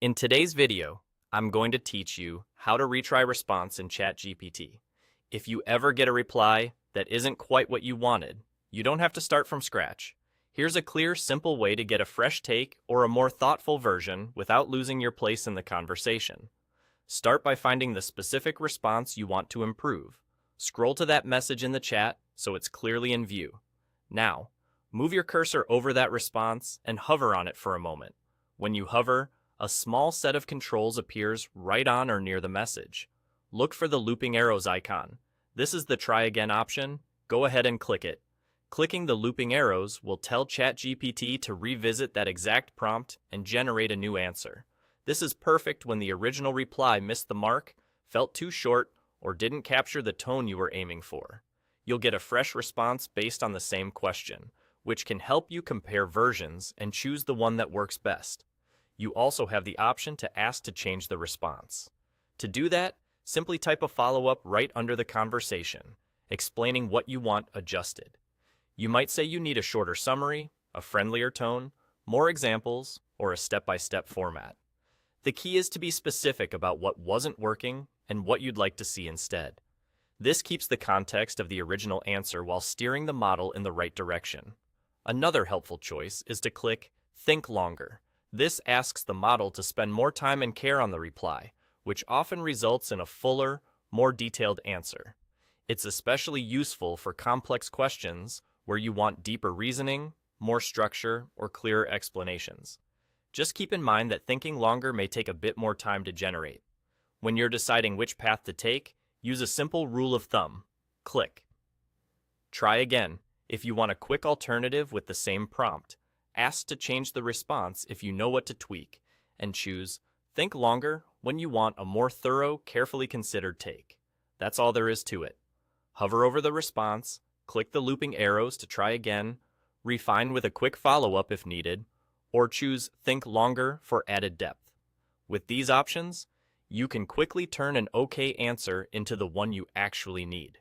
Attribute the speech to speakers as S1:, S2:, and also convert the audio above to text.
S1: In today's video, I'm going to teach you how to retry response in ChatGPT. If you ever get a reply that isn't quite what you wanted, you don't have to start from scratch. Here's a clear, simple way to get a fresh take or a more thoughtful version without losing your place in the conversation. Start by finding the specific response you want to improve. Scroll to that message in the chat so it's clearly in view. Now, move your cursor over that response and hover on it for a moment. When you hover, a small set of controls appears right on or near the message. Look for the looping arrows icon. This is the try again option. Go ahead and click it. Clicking the looping arrows will tell ChatGPT to revisit that exact prompt and generate a new answer. This is perfect when the original reply missed the mark, felt too short, or didn't capture the tone you were aiming for. You'll get a fresh response based on the same question, which can help you compare versions and choose the one that works best. You also have the option to ask to change the response. To do that, simply type a follow-up right under the conversation, explaining what you want adjusted. You might say you need a shorter summary, a friendlier tone, more examples, or a step-by-step format. The key is to be specific about what wasn't working and what you'd like to see instead. This keeps the context of the original answer while steering the model in the right direction. Another helpful choice is to click Think Longer. This asks the model to spend more time and care on the reply, which often results in a fuller, more detailed answer. It's especially useful for complex questions where you want deeper reasoning, more structure, or clearer explanations. Just keep in mind that thinking longer may take a bit more time to generate. When you're deciding which path to take, use a simple rule of thumb. Click. Try again if you want a quick alternative with the same prompt. Ask to change the response if you know what to tweak, and choose Think Longer when you want a more thorough, carefully considered take. That's all there is to it. Hover over the response, click the looping arrows to try again, refine with a quick follow-up if needed, or choose Think Longer for added depth. With these options, you can quickly turn an okay answer into the one you actually need.